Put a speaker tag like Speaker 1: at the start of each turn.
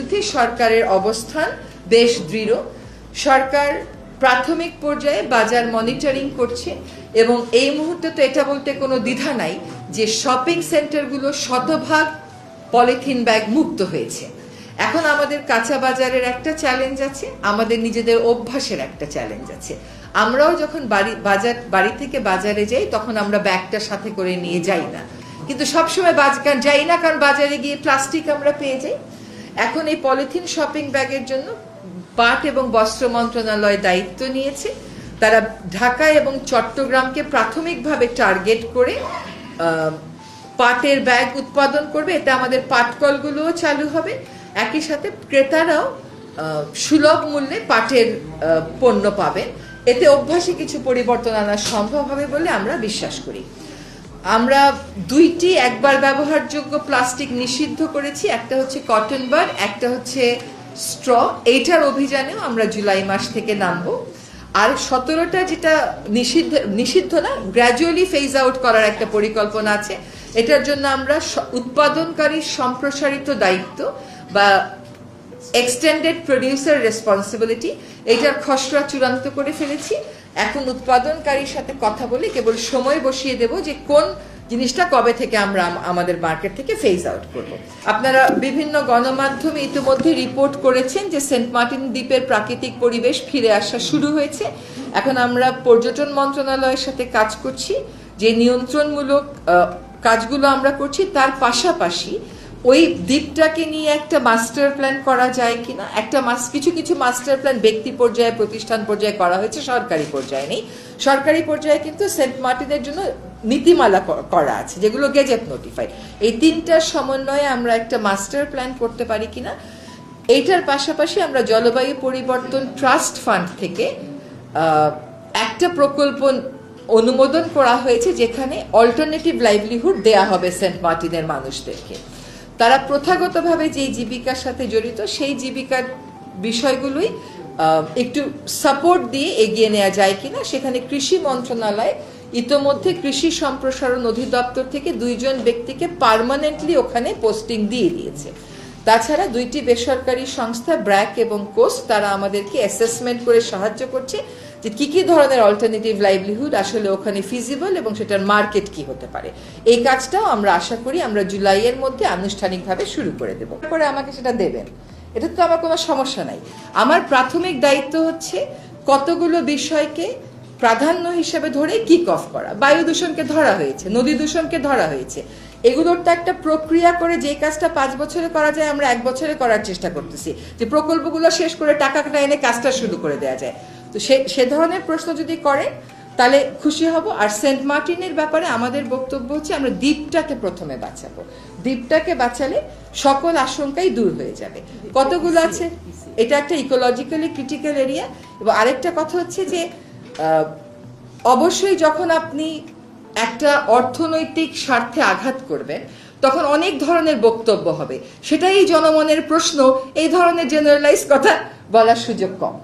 Speaker 1: বিরুদ্ধে সরকারের অবস্থান বেশ দৃঢ়। সরকার প্রাথমিক পর্যায়ে বাজার মনিটরিং করছে এবং এই মুহূর্তে তো এটা বলতে কোনো দ্বিধা নাই যে শপিং সেন্টারগুলো শতভাগ পলিথিন ব্যাগ মুক্ত হয়েছে। এখন আমাদের কাঁচা বাজারের একটা চ্যালেঞ্জ আছে, আমাদের নিজেদের অভ্যাসের একটা চ্যালেঞ্জ আছে। আমরাও যখন বাড়ি থেকে বাজারে যাই তখন আমরা ব্যাগটা সাথে করে নিয়ে যাই না, কিন্তু সবসময় যাই না কারণ বাজারে গিয়ে প্লাস্টিক আমরা পেয়ে যাই। এখন এই পলিথিন শপিং ব্যাগের জন্য পাট এবং বস্ত্র মন্ত্রণালয় দায়িত্ব নিয়েছে। তারা ঢাকা এবং চট্টগ্রামকে প্রাথমিকভাবে টার্গেট করে পাটের ব্যাগ উৎপাদন করবে। এতে আমাদের পাটকলগুলোও চালু হবে, একই সাথে ক্রেতারাও সুলভ মূল্যে পাটের পণ্য পাবেন। এতে অভ্যাসে কিছু পরিবর্তন আনা সম্ভব হবে বলে আমরা বিশ্বাস করি। আমরা 2টি একবার ব্যবহারযোগ্য প্লাস্টিক নিষিদ্ধ করেছি, একটা হচ্ছে কটন বাড, একটা হচ্ছে স্ট্র। এইটার অভিযানেও আমরা জুলাই মাস থেকে নামবো। আর 17টা যেটা নিষিদ্ধ না, গ্র্যাজুয়ালি ফেজ আউট করার একটা পরিকল্পনা আছে। এটার জন্য আমরা উৎপাদনকারীর সম্প্রসারিত দায়িত্ব বা এক্সটেন্ডেড প্রডিউসার রেসপন্সিবিলিটি এটার খসড়া চূড়ান্ত করে ফেলেছি। এখন উৎপাদনকারীর সাথে কথা বলে কেবল সময় বসিয়ে দেব যে কোন জিনিসটা কবে থেকে আমরা আমাদের মার্কেট থেকে ফেজ আউট করব। আপনারা বিভিন্ন গণমাধ্যমে ইতিমধ্যে রিপোর্ট করেছেন যে সেন্ট মার্টিন দ্বীপের প্রাকৃতিক পরিবেশ ফিরে আসা শুরু হয়েছে। এখন আমরা পর্যটন মন্ত্রণালয়ের সাথে কাজ করছি, যে নিয়ন্ত্রণমূলক কাজগুলো আমরা করছি তার পাশাপাশি ওই দ্বীপটাকে নিয়ে একটা মাস্টার প্ল্যান করা যায় কিনা। কিছু কিছু মাস্টার প্ল্যান ব্যক্তি পর্যায়ে, প্রতিষ্ঠান পর্যায়ে করা হয়েছে, সরকারি পর্যায়ে নেই। সরকারি পর্যায়ে কিন্তু সেন্ট মার্টিনের জন্য নীতিমালা করা আছে, যেগুলো গেজেট নোটিফাইড। এই 3টার সমন্বয়ে আমরা একটা মাস্টার প্ল্যান করতে পারি কিনা। এইটার পাশাপাশি আমরা জলবায়ু পরিবর্তন ট্রাস্ট ফান্ড থেকে একটা প্রকল্প অনুমোদন করা হয়েছে, যেখানে অল্টারনেটিভ লাইভলিহুড দেয়া হবে সেন্ট মার্টিনের মানুষদেরকে। তারা প্রথাগতভাবে যে জীবিকার সাথে জড়িত সেই জীবিকার বিষয়গুলোই একটু সাপোর্ট দিয়ে এগিয়ে নেওয়া যায় কিনা। সেখানে কৃষি মন্ত্রণালয় ইতোমধ্যে কৃষি সম্প্রসারণ অধিদপ্তর থেকে 2 জন ব্যক্তিকে পার্মানেন্টলি ওখানে পোস্টিং দিয়ে দিয়েছে। তাছাড়া 2টি বেসরকারি সংস্থা ব্র্যাক এবং কোস্ট তারা আমাদেরকে অ্যাসেসমেন্ট করে সাহায্য করছে যে কি ধরনের অল্টারনেটিভ লাইভলিহুড আসলে ওখানে ফিজিবল এবং সেটার মার্কেট কি হতে পারে। এই কাজটাও আমরা আশা করি আমরা জুলাইয়ের মধ্যে আনুষ্ঠানিকভাবে শুরু করে দেব। পরে আমাকে সেটা দেবেন, এটা তো আমার কোনো সমস্যা নাই। আমার প্রাথমিক দায়িত্ব হচ্ছে কতগুলো বিষয়কে প্রাধান্য হিসেবে ধরে কিক অফ করা। বায়ু দূষণকে ধরা হয়েছে, নদী দূষণকে ধরা হয়েছে, এগুলোর তো একটা প্রক্রিয়া করে যে কাজটা 5 বছরে করা যায় আমরা 1 বছরে করার চেষ্টা করতেছি, যে প্রকল্পগুলো শেষ করে টাকাটা এনে কাজটা শুরু করে দেওয়া যায়। তো সে ধরনের প্রশ্ন যদি করেন তাহলে খুশি হব। আর সেন্ট মার্টিনের ব্যাপারে আমাদের বক্তব্য হচ্ছে আমরা দ্বীপটাকে প্রথমে বাঁচাবো। দ্বীপটাকে বাঁচালে সকল আশঙ্কাই দূর হয়ে যাবে। কতগুলো আছে, এটা একটা ইকোলজিক্যালি ক্রিটিক্যাল এরিয়া। এবং আরেকটা কথা হচ্ছে যে অবশ্যই যখন আপনি একটা অর্থনৈতিক স্বার্থে আঘাত করবেন তখন অনেক ধরনের বক্তব্য হবে, সেটাই জনমনের প্রশ্ন। এই ধরনের জেনারেলাইজ কথা বলার সুযোগ কম।